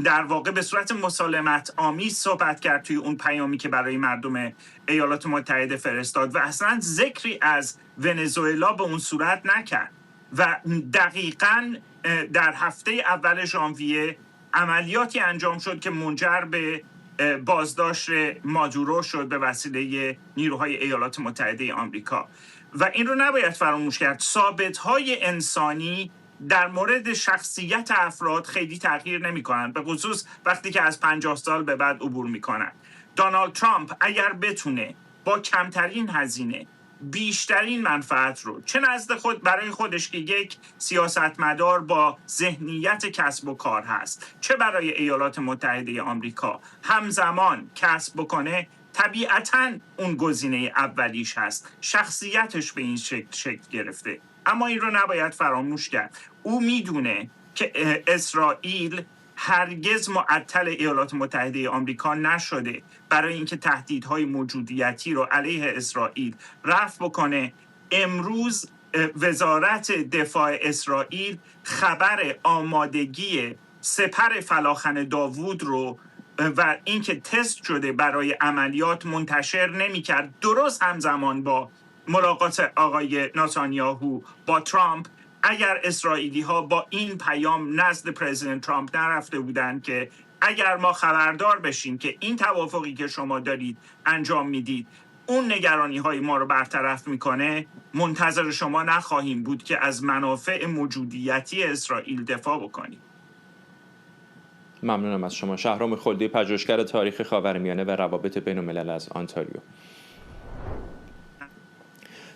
در واقع به صورت مسالمت آمیز صحبت کرد توی اون پیامی که برای مردم ایالات متحده فرستاد و اصلا ذکری از ونزوئلا به اون صورت نکرد و دقیقاً در هفته اول ژانویه عملیاتی انجام شد که منجر به بازداشت مادورو شد به وسیله نیروهای ایالات متحده آمریکا و این رو نباید فراموش کرد. ثابت‌های انسانی در مورد شخصیت افراد خیلی تغییر نمی کنند، به خصوص وقتی که از 50 سال به بعد عبور می کنند. دونالد ترامپ اگر بتونه با کمترین هزینه بیشترین منفعت رو چه نزد خود برای خودش که یک سیاستمدار با ذهنیت کسب و کار هست، چه برای ایالات متحده آمریکا همزمان کسب بکنه، طبیعتاً اون گزینه اولیش هست. شخصیتش به این شکل گرفته. اما این رو نباید فراموش کرد. او میدونه که اسرائیل هرگز معطل ایالات متحده آمریکا نشده برای اینکه تهدیدهای موجودیتی رو علیه اسرائیل رفع بکنه. امروز وزارت دفاع اسرائیل خبر آمادگی سپر فلاخن داوود رو و اینکه تست شده برای عملیات منتشر نمی‌کرد، درست همزمان با ملاقات آقای نتانیاهو با ترامپ. اگر اسرائیلی ها با این پیام نزد پرزیدنت ترامپ نرفته بودند که اگر ما خبردار بشیم که این توافقی که شما دارید انجام میدید اون نگرانی های ما رو برطرف میکنه، منتظر شما نخواهیم بود که از منافع موجودیتی اسرائیل دفاع بکنیم. ممنونم از شما. شهرام خلدی، پژوهشگر تاریخ خاورمیانه و روابط بین الملل از آنتاریو.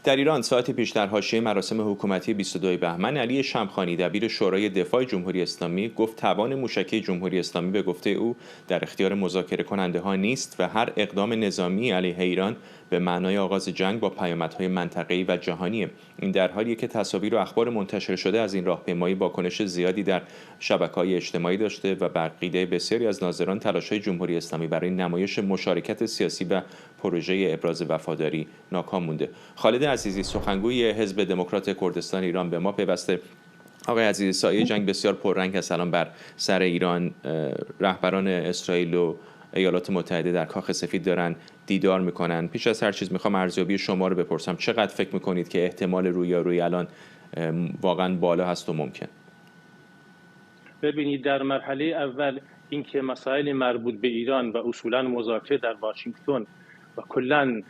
در ایران ساعتی پیش در حاشیه مراسم حکومتی 22 بهمن، علی شمخانی دبیر شورای دفاع جمهوری اسلامی گفت توان موشکی جمهوری اسلامی به گفته او در اختیار مذاکره کننده ها نیست و هر اقدام نظامی علیه ایران به معنای آغاز جنگ با پیامدهای منطقه‌ای و جهانیه. این در حالیه که تصاویر و اخبار منتشر شده از این راهپیمایی واکنش زیادی در شبکه‌های اجتماعی داشته و بر عقیده بسیاری از ناظران تلاش‌های جمهوری اسلامی برای نمایش مشارکت سیاسی و پروژه ابراز وفاداری ناکام مونده. خالد عزیزی، سخنگوی حزب دموکرات کردستان ایران، به ما پیوسته. آقای عزیزی، سایه جنگ بسیار پررنگ است الان بر سر ایران. رهبران اسرائیل و ایالات متحده در کاخ سفید دارن دیدار میکنن. پیش از هر چیز میخوام ارزیابی شما رو بپرسم. چقدر فکر میکنید که احتمال رویارویی الان واقعا بالا هست و ممکن؟ ببینید، در مرحله اول اینکه مسائل مربوط به ایران و اصولا مذاکره در واشنگتن و کلا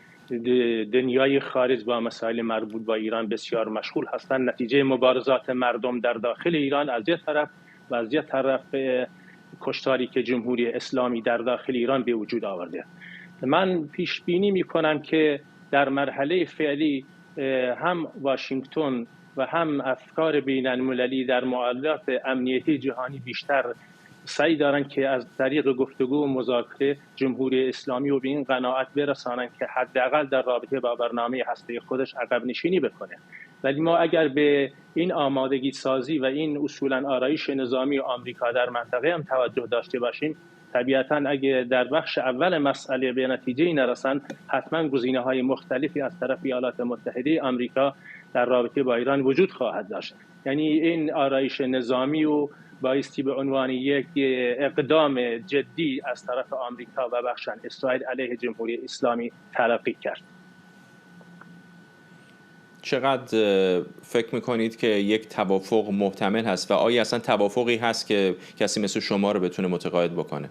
دنیای خارج با مسائل مربوط با ایران بسیار مشغول هستند، نتیجه مبارزات مردم در داخل ایران از یک طرف و از یک طرف کشتاری که جمهوری اسلامی در داخل ایران به وجود آورده. من پیش بینی میکنم که در مرحله فعلی هم واشنگتن و هم افکار بین المللی در معادلات امنیتی جهانی بیشتر سعی دارند که از طریق گفتگو و مذاکره جمهوری اسلامی رو به این قناعت برسانند که حداقل در رابطه با برنامه هسته خودش عقب نشینی بکنه. ولی ما اگر به این آمادگی سازی و این اصولا آرایش نظامی آمریکا در منطقه هم توجه داشته باشیم، طبیعتاً اگه در بخش اول مسئله به نتیجه نرسند، حتما گزینه‌های مختلفی از طرف ایالات متحده آمریکا در رابطه با ایران وجود خواهد داشت. یعنی این آرایش نظامی و بایستی به عنوان یک اقدام جدی از طرف آمریکا و بخشاً اسرائیل علیه جمهوری اسلامی تلقی کرد. چقدر فکر میکنید که یک توافق محتمل هست و آیا اصلا توافقی هست که کسی مثل شما رو بتونه متقاعد بکنه؟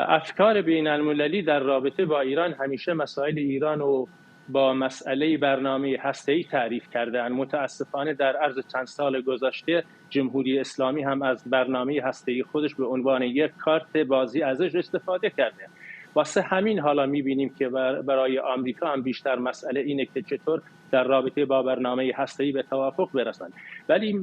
افکار بین المللی در رابطه با ایران همیشه مسائل ایران رو با مسئله برنامه هسته‌ای تعریف کرده‌اند. متاسفانه در عرض چند سال گذشته جمهوری اسلامی هم از برنامه هسته‌ای خودش به عنوان یک کارت بازی ازش استفاده کرده. واسه همین حالا می‌بینیم که برای آمریکا هم بیشتر مسئله اینه که چطور در رابطه با برنامه هسته‌ای به توافق برسند. ولی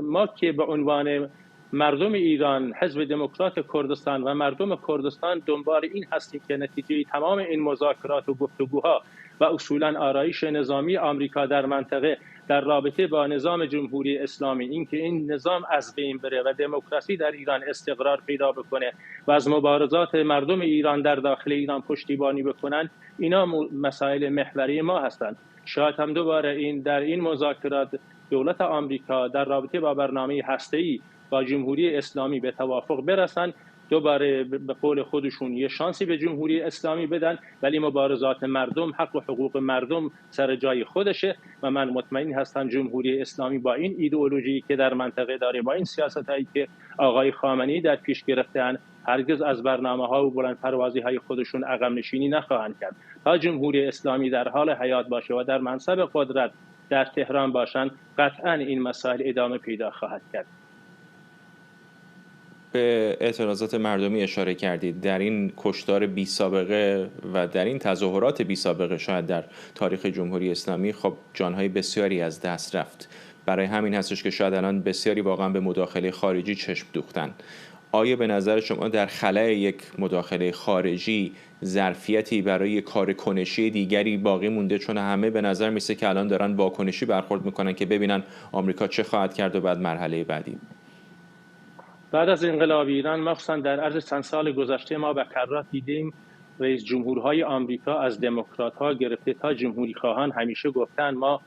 ما که به عنوان مردم ایران، حزب دموکرات کردستان و مردم کردستان دنبال این هستیم که نتیجه تمام این مذاکرات و گفتگوها و اصولاً آرایش نظامی آمریکا در منطقه در رابطه با نظام جمهوری اسلامی، اینکه این نظام از بین بره و دموکراسی در ایران استقرار پیدا بکنه و از مبارزات مردم ایران در داخل ایران پشتیبانی بکنن، اینا مسائل محوری ما هستند. شاید هم دوباره در این مذاکرات دولت آمریکا در رابطه با برنامه هسته‌ای با جمهوری اسلامی به توافق برسن، دوباره به قول خودشون یه شانسی به جمهوری اسلامی بدن، ولی مبارزات مردم، حق و حقوق مردم سر جای خودشه و من مطمئن هستم جمهوری اسلامی با این ایدئولوژی که در منطقه داره، با این سیاستایی که آقای خامنه‌ای در پیش گرفتن، هرگز از برنامه‌ها و بلندپروازی‌های خودشون عقب نشینی نخواهند کرد. تا جمهوری اسلامی در حال حیات باشه و در منصب قدرت در تهران باشند، قطعاً این مسائل ادامه پیدا خواهد کرد. به اعتراضات مردمی اشاره کردید. در این کشتار بی سابقه و در این تظاهرات بی سابقه شاید در تاریخ جمهوری اسلامی خب جانهای بسیاری از دست رفت. برای همین هستش که شاید الان بسیاری واقعا به مداخله خارجی چشم دوختن. آیا به نظر شما در خلأ یک مداخله خارجی ظرفیتی برای کار کنشی دیگری باقی مونده؟ چون همه به نظر میسه که الان دارن واکنشی برخورد میکنن که ببینن آمریکا چه خواهد کرد و بعد مرحله بعدی. بعد از انقلاب ایران، مخصوصا در عرض چند سال گذشته، ما به کرات دیدیم رئیس جمهورهای آمریکا از دموکرات‌ها گرفته تا جمهوری خواهان همیشه گفتن ما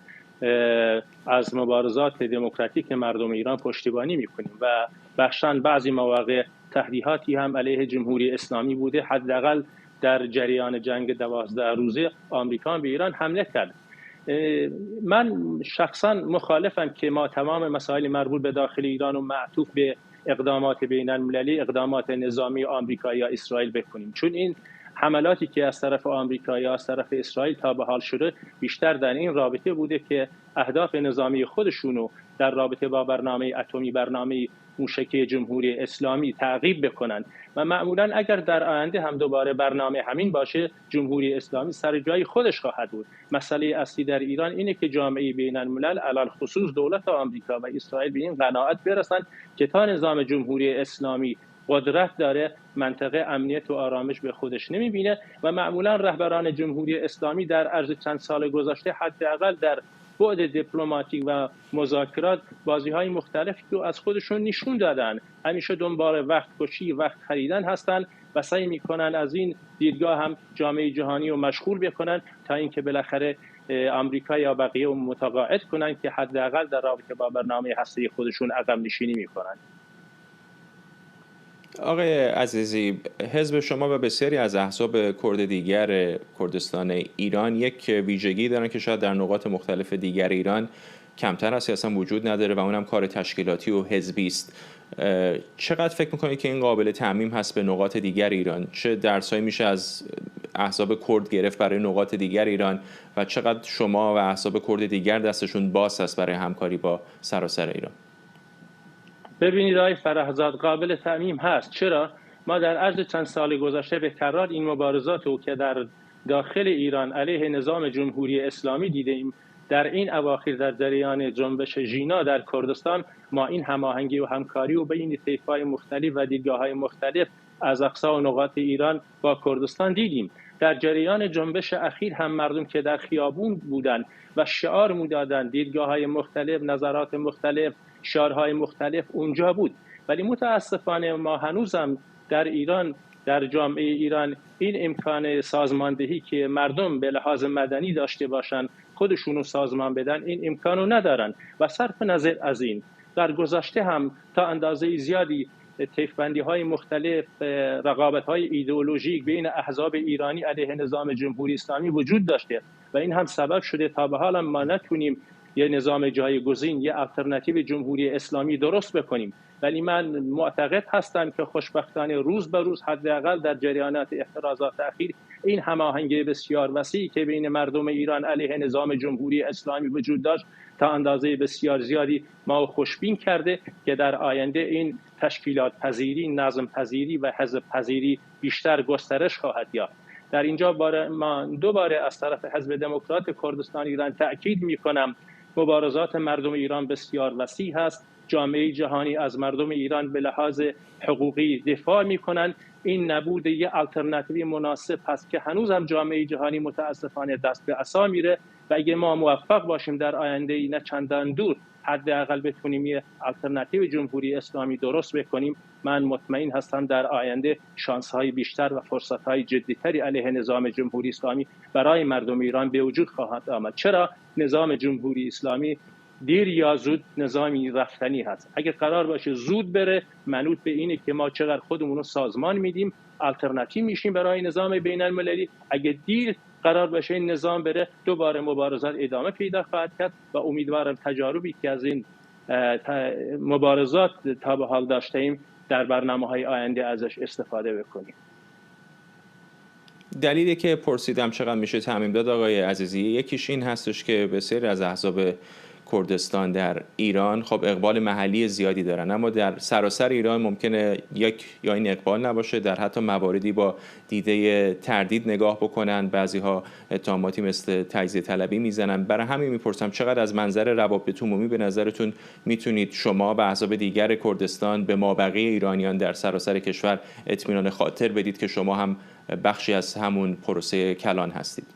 از مبارزات دموکراتیک مردم ایران پشتیبانی میکنیم و بخشاً بعضی مواقع تهدیداتی هم علیه جمهوری اسلامی بوده. حداقل در جریان جنگ 12 روزه آمریکا به ایران حمله کرد. من شخصاً مخالفم که ما تمام مسائل مربوط به داخل ایران و معطوف به اقدامات بین المللی، اقدامات نظامی آمریکا یا اسرائیل بکنیم، چون این حملاتی که از طرف آمریکا یا از طرف اسرائیل تا به حال شده بیشتر در این رابطه بوده که اهداف نظامی خودشونو در رابطه با برنامه اتمی، برنامه موشکی جمهوری اسلامی تعقیب بکنن و معمولا اگر در آینده هم دوباره برنامه همین باشه، جمهوری اسلامی سر جای خودش خواهد بود. مسئله اصلی در ایران اینه که جامعه بین الملل، علل خصوص دولت آمریکا و اسرائیل، به این قناعت برسن که تا نظام جمهوری اسلامی قدرت داره، منطقه امنیت و آرامش به خودش نمیبینه و معمولا رهبران جمهوری اسلامی در عرض چند سال گذشته حداقل در بعد دیپلماتیک و مذاکرات بازی‌های مختلفی رو از خودشون نشون دادن. همیشه دنبال وقت کشی، وقت خریدن هستن و سعی میکنن از این دیدگاه هم جامعه جهانی رو مشغول بکنن تا اینکه بالاخره آمریکا یا بقیه رو متقاعد کنن که حداقل در رابطه با برنامه هسته‌ای خودشون عقب نشینی میکنن. آقای عزیزی، حزب شما و بسیاری از احزاب کرد دیگر کردستان ایران یک ویژگی دارن که شاید در نقاط مختلف دیگر ایران کمتر است یا اصلا وجود نداره و اونم کار تشکیلاتی و حزبی است. چقدر فکر میکنید که این قابل تعمیم هست به نقاط دیگر ایران؟ چه درسایی میشه از احزاب کرد گرفت برای نقاط دیگر ایران و چقدر شما و احزاب کرد دیگر دستشون باز است برای همکاری با سراسر ایران؟ ببینید آقای فرهزاد، قابل تعمیم هست. چرا؟ ما در عرض چند سال گذشته به کرات این مبارزات رو که در داخل ایران علیه نظام جمهوری اسلامی دیدیم، در این اواخر در جریان جنبش ژینا در کردستان ما این هماهنگی و همکاری و بین طیف‌های مختلف و دیدگاه‌های مختلف از اقصا و نقاط ایران با کردستان دیدیم در جریان جنبش اخیر هم مردم که در خیابون بودند و شعار می‌دادند، دیدگاه‌های مختلف، نظرات مختلف، شعارهای مختلف اونجا بود. ولی متاسفانه ما هنوزم در ایران، در جامعه ایران، این امکان سازماندهی که مردم به لحاظ مدنی داشته باشند، خودشونو سازمان بدن، این امکانو ندارن. و صرف نظر از این، در گذشته هم تا اندازه زیادی طیف‌بندی‌های مختلف، رقابت‌های ایدئولوژیک بین احزاب ایرانی علیه نظام جمهوری اسلامی وجود داشته و این هم سبب شده تا به حال ما نتونیم یه نظام جایگزین، یه آلترناتیو جمهوری اسلامی درست بکنیم. ولی من معتقد هستم که خوشبختانه روز به روز، حداقل در جریانات اعتراضات اخیر، این هماهنگی بسیار وسیعی که بین مردم ایران علیه نظام جمهوری اسلامی وجود داشت تا اندازه بسیار زیادی ما خوشبین کرده که در آینده این تشکیلات پذیری، نظم پذیری و حزب پذیری بیشتر گسترش خواهد یافت. در اینجا ما دوباره از طرف حزب دموکرات کردستان ایران تأکید می‌کنم مبارزات مردم ایران بسیار وسیع هست. جامعه جهانی از مردم ایران به لحاظ حقوقی دفاع می‌کنند. این نبود یک آلترناتیو مناسب هست که هنوز هم جامعه جهانی متاسفانه دست به عصا میره و اگه ما موفق باشیم در آینده نه چندان دور حداقل بتونیم یک آلترناتیو جمهوری اسلامی درست بکنیم، من مطمئن هستم در آینده شانس‌های بیشتر و فرصت‌های جدی‌تری علیه نظام جمهوری اسلامی برای مردم ایران به وجود خواهد آمد. چرا؟ نظام جمهوری اسلامی دیر یا زود نظامی رفتنی هست. اگر قرار باشه زود بره، منوط به اینه که ما چقدر خودمون رو سازمان میدیم، آلترناتیو میشیم برای نظام بین المللی. اگر دیر قرار باشه این نظام بره، دوباره مبارزات ادامه پیدا خواهد کرد و امیدوارم تجاربی که از این مبارزات تا به حال داشته ایم در برنامه‌های آینده ازش استفاده بکنیم. دلیلی که پرسیدم چقدر میشه تعمیم داد آقای عزیزی، یکیش این هستش که بسیاری از احزاب کردستان در ایران خب اقبال محلی زیادی دارن، اما در سراسر ایران ممکنه یک یا این اقبال نباشه، در حتی مواردی با دیده تردید نگاه بکنن، بعضی‌ها اتهاماتی مثل تجزیه طلبی میزنن. برای همین میپرسم چقدر از منظر روابط عمومی به نظرتون میتونید شما و احزاب دیگر کردستان به مابقی ایرانیان در سراسر کشور اطمینان خاطر بدید که شما هم بخشی از همون پروسه کلان هستید؟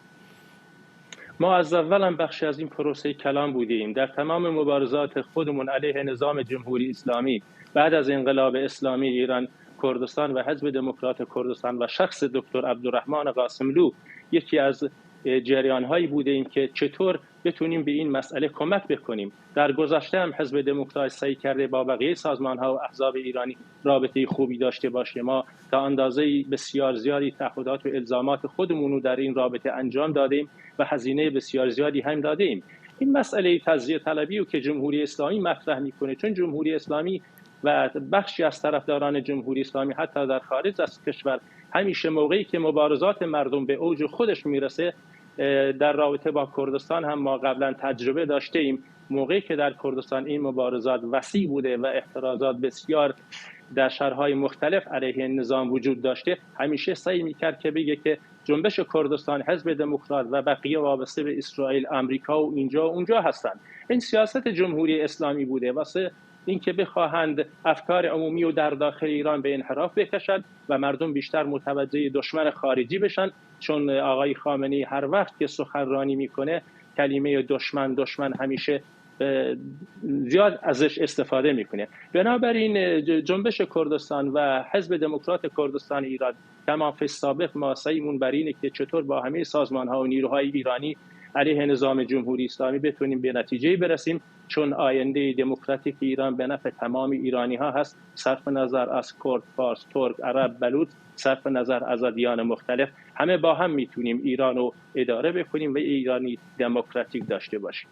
ما از اول هم بخشی از این پروسه کلان بودیم. در تمام مبارزات خودمون علیه نظام جمهوری اسلامی بعد از انقلاب اسلامی ایران، کردستان و حزب دموکرات کردستان و شخص دکتر عبدالرحمن قاسملو یکی از جریان‌هایی بودیم که چطور بتونیم به این مسئله کمک بکنیم. در گذشته هم حزب دموکرات سعی کرده با بقیه سازمان‌ها و احزاب ایرانی رابطه خوبی داشته باشه. ما تا اندازه بسیار زیادی تعهدات و الزامات خودمون رو در این رابطه انجام دادیم و هزینه بسیار زیادی هم دادیم. این مسئله تجزیه طلبی رو که جمهوری اسلامی مطرح میکنه، چون جمهوری اسلامی و بخشی از طرفداران جمهوری اسلامی حتی در خارج از کشور همیشه موقعی که مبارزات مردم به اوج خودش میرسه، در رابطه با کردستان هم ما قبلا تجربه داشته ایم، موقعی که در کردستان این مبارزات وسیع بوده و اعتراضات بسیار در شهرهای مختلف علیه نظام وجود داشته، همیشه سعی میکرد که بگه که جنبش کردستان، حزب دموکرات و بقیه وابسته به اسرائیل، آمریکا و اینجا و اونجا هستند. این سیاست جمهوری اسلامی بوده واسه اینکه بخواهند افکار عمومی و در داخل ایران به انحراف بکشند و مردم بیشتر متوجه دشمن خارجی بشن، چون آقای خامنه‌ای هر وقت که سخنرانی میکنه کلمه دشمن همیشه زیاد ازش استفاده میکنه. بنابراین جنبش کردستان و حزب دموکرات کردستان ایران کما فی السابق ما سعیمون بر اینه که چطور با همه سازمان‌ها و نیروهای ایرانی علیه نظام جمهوری اسلامی بتونیم به نتیجه برسیم، چون آینده دموکراتیک ایران به نفع تمام ایرانی‌ها هست، صرف نظر از کرد، فارس، ترک، عرب، بلوچ، صرف نظر از ادیان مختلف، همه با هم میتونیم ایران رو اداره بکنیم و ایرانی دموکراتیک داشته باشیم.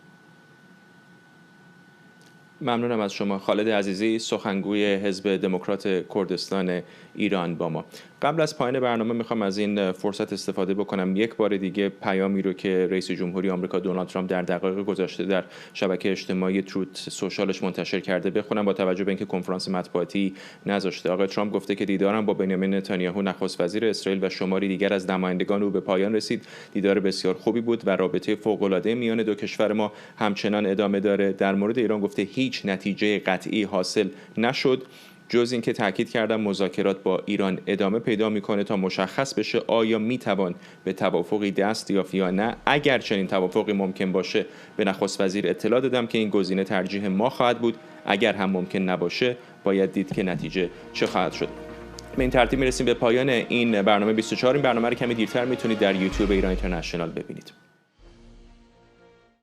ممنونم از شما. خالد عزیزی، سخنگوی حزب دموکرات کردستان ایران با ما. قبل از پایان برنامه میخوام از این فرصت استفاده بکنم یک بار دیگه پیامی رو که رئیس جمهوری آمریکا دونالد ترامپ در دقایق گذشته در شبکه اجتماعی تروت سوشالش منتشر کرده بخونم، با توجه به اینکه کنفرانس مطبوعاتی نذاشته. آقای ترامپ گفته که دیدارم با بنیامین نتانیاهو نخست وزیر اسرائیل و شماری دیگر از نمایندگان او به پایان رسید. دیدار بسیار خوبی بود و رابطه فوق‌العاده میان دو کشور ما همچنان ادامه داره. در مورد ایران گفته هیچ نتیجه قطعی حاصل نشد. جز اینکه تاکید کردن مذاکرات با ایران ادامه پیدا میکنه تا مشخص بشه آیا میتوان به توافقی دست یافت یا نه. اگر چنین توافقی ممکن باشه به نخست وزیر اطلاع دادم که این گزینه ترجیح ما خواهد بود. اگر هم ممکن نباشه باید دید که نتیجه چه خواهد شد. به این ترتیب میرسیم به پایان این برنامه 24. این برنامه رو کمی دیرتر میتونید در یوتیوب ایران اینترنشنال ببینید.